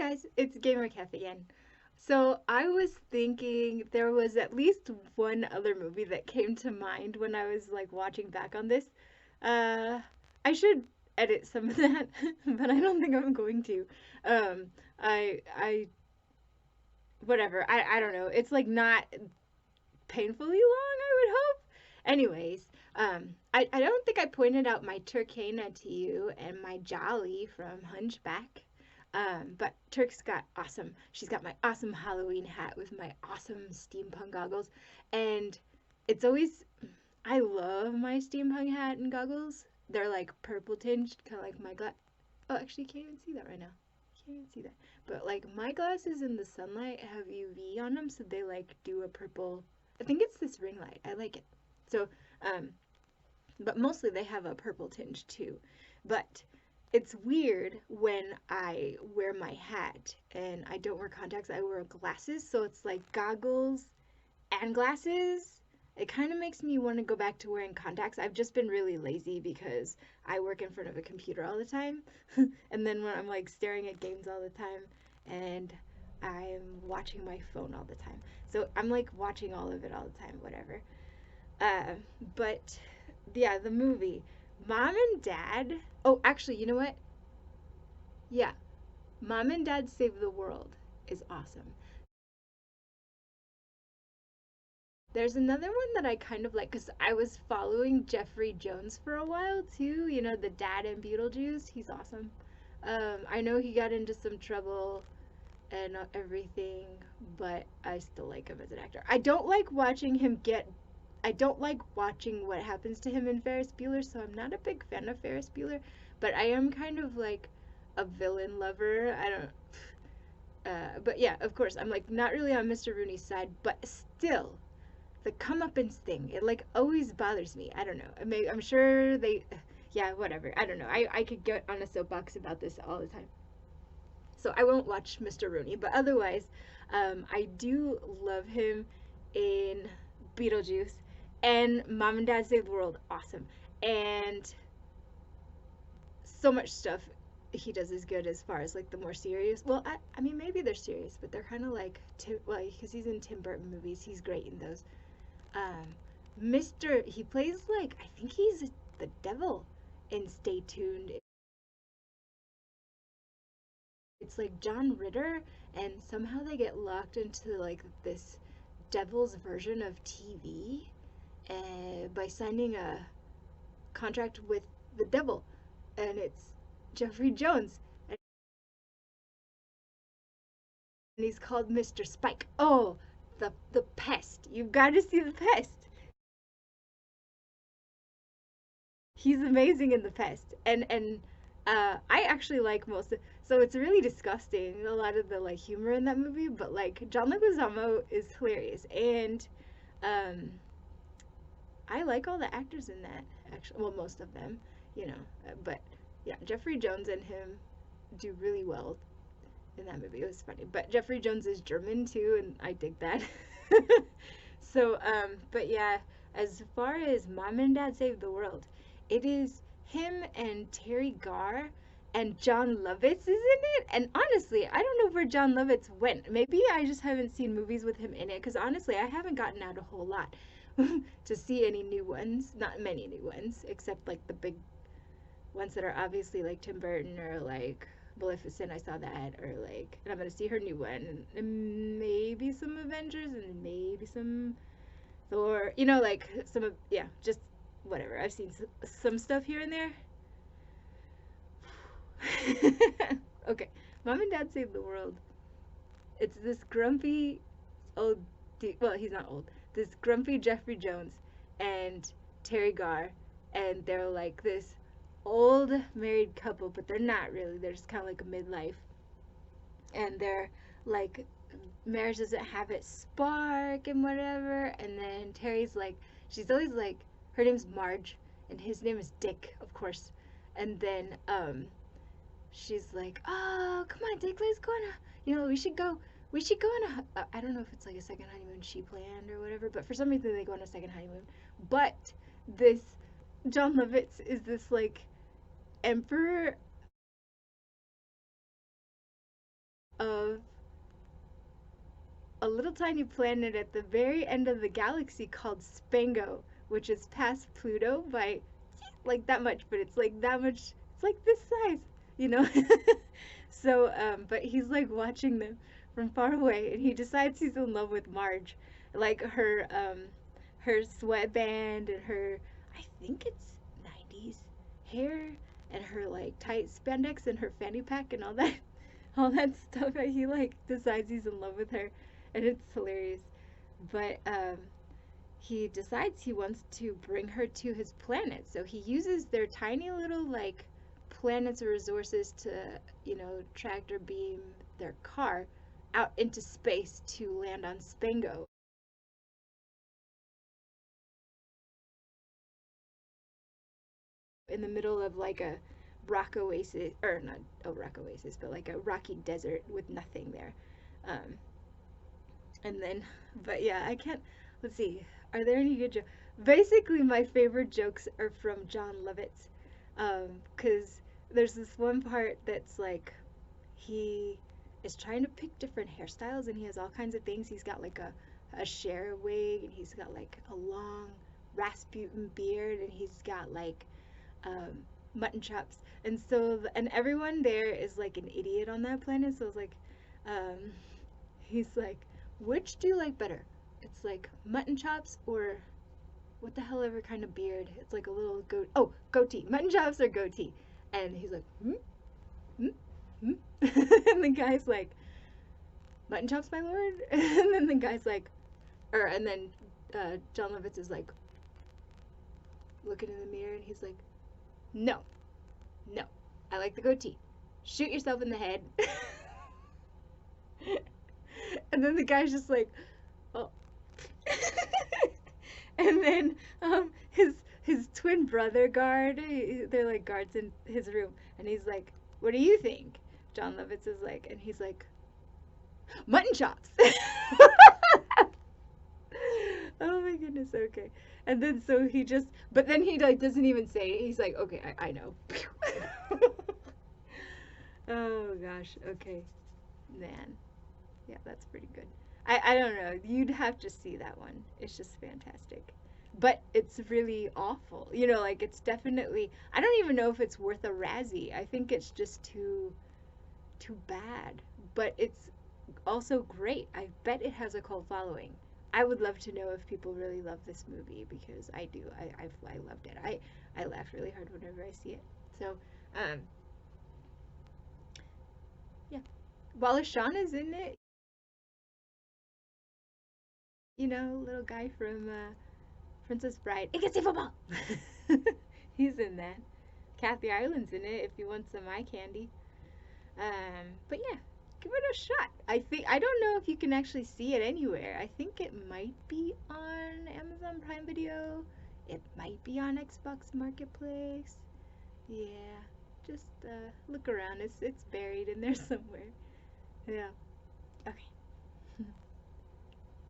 guys, it's Gamer Cafe again. So I was thinking there was at least one other movie that came to mind when I was like watching back on this. Uh, I should edit some of that, but I don't think I'm going to. Um, I whatever. I don't know. It's like not painfully long, I would hope. Anyways, I don't think I pointed out my Turkana to you and my Jolly from Hunchback. But Turk's got awesome. She's got my awesome Halloween hat with my awesome steampunk goggles. And it's always, I love my steampunk hat and goggles. They're like purple tinged, kind of like my glass. Oh, actually, you can't even see that right now. Can't even see that. But like my glasses in the sunlight have UV on them, so they like do a purple. I think it's this ring light. I like it. So, um, but mostly they have a purple tinge too. But it's weird when I wear my hat and I don't wear contacts. I wear glasses, so it's like goggles and glasses. It kind of makes me want to go back to wearing contacts. I've just been really lazy because I work in front of a computer all the time. And then when I'm like staring at games all the time and I'm watching my phone all the time. So I'm like watching all of it all the time, whatever. Uh, but yeah, the movie. Mom and Dad. Oh, actually, you know what? Yeah, Mom and Dad Save the World is awesome. There's another one that I kind of like because I was following Jeffrey Jones for a while too. You know, the dad in Beetlejuice. He's awesome. I know he got into some trouble and everything, but I still like him as an actor. I don't like watching what happens to him in Ferris Bueller, so I'm not a big fan of Ferris Bueller, but I am kind of like a villain lover. I don't but yeah, of course, I'm like not really on Mr. Rooney's side, but still, the comeuppance thing, it like always bothers me. I don't know. I'm sure they, yeah, whatever. I don't know. I could get on a soapbox about this all the time. So I won't watch Mr. Rooney, but otherwise, I do love him in Beetlejuice and Mom and Dad Save the World. Awesome. And so much stuff he does is good as far as like the more serious. Well, I mean, maybe they're serious, but they're kind of like, well, because he's in Tim Burton movies. He's great in those. Um, he plays like, I think he's the devil in Stay Tuned. It's like John Ritter, and somehow they get locked into like this devil's version of TV by signing a contract with the devil, and it's Jeffrey Jones, and he's called Mr. Spike. Oh, the pest! You've got to see the pest. He's amazing in the pest, and I actually like most of. So it's really disgusting a lot of the like humor in that movie, but like John Leguizamo is hilarious, and um, I like all the actors in that. Actually, well, most of them, you know, but yeah, Jeffrey Jones and him do really well in that movie. It was funny, but Jeffrey Jones is German too, and I dig that. So, but yeah, as far as Mom and Dad Save the World, it is him and Terry Garr and John Lovitz is in it. And honestly, I don't know where John Lovitz went. Maybe I just haven't seen movies with him in it, because honestly, I haven't gotten out a whole lot to see any new ones. Not many new ones, except like the big ones that are obviously like Tim Burton or like Maleficent. I saw that, or like, and I'm gonna see her new one, and maybe some Avengers, and maybe some Thor. You know, like some of, yeah, just whatever. I've seen some stuff here and there. Okay, Mom and Dad Save the World. It's this grumpy old dude. Well, he's not old. This grumpy Jeffrey Jones and Terry Garr, and they're like this old married couple, but they're not really. They're just kind of like a midlife, and they're like, marriage doesn't have its spark and whatever. And then Terry's like, she's always like, her name's Marge, and his name is Dick, of course. And then she's like, oh, come on, Dick, let's go on we should go. We should go on I don't know if it's like a second honeymoon she planned or whatever, but for some reason they go on a second honeymoon. But this John Lovitz is this like emperor of a little tiny planet at the very end of the galaxy called Spango, which is past Pluto by like that much, but it's like that much, it's like this size, you know? So, but he's like watching them from far away, and he decides he's in love with Marge, like her sweatband and her, I think it's 90s hair, and her like tight spandex and her fanny pack and all that, all that stuff. And he like decides he's in love with her, and it's hilarious. But he decides he wants to bring her to his planet. So he uses their tiny little like planets or resources to, you know, tractor beam their car out into space to land on Spango. In the middle of like a rock oasis, or not a rock oasis, but like a rocky desert with nothing there. Um, and then, but yeah, I can't, let's see, are there any good jokes? Basically, my favorite jokes are from John Lovitz. Because there's this one part that's like, he is trying to pick different hairstyles and he has all kinds of things. He's got like a Cher wig, and he's got like a long Rasputin beard, and he's got like um, mutton chops. And so, and everyone there is like an idiot on that planet. So it's like, um, he's like, which do you like better? It's like mutton chops or what the hell ever kind of beard? It's like a little goatee. Mutton chops or goatee? And he's like, hmm, hmm, hmm. And the guy's like, mutton chops, my lord. And then the guy's like, and then John Lovitz is like looking in the mirror, and he's like, no, no, I like the goatee. Shoot yourself in the head. And then the guy's just like, oh. And then his twin brother guard, they're like guards in his room, and he's like, what do you think? John Lovitz is like, and he's like, mutton chops. Oh my goodness, okay. And then so he just, but then he like doesn't even say it. He's like, okay, I know. Oh gosh, okay. Man. Yeah, that's pretty good. I don't know. You'd have to see that one. It's just fantastic. But it's really awful. You know, like it's definitely, I don't even know if it's worth a Razzie. I think it's just too bad. But it's also great. I bet it has a cult following. I would love to know if people really love this movie, because I do. I loved it. I laugh really hard whenever I see it. So, um, yeah. Wallace Shawn is in it. You know, little guy from Princess Bride. It gets football. He's in that. Kathy Ireland's in it if you want some eye candy. But yeah, give it a shot. I don't know if you can actually see it anywhere. I think it might be on Amazon Prime Video. It might be on Xbox Marketplace. Yeah, just look around. It's buried in there somewhere. Yeah. Okay.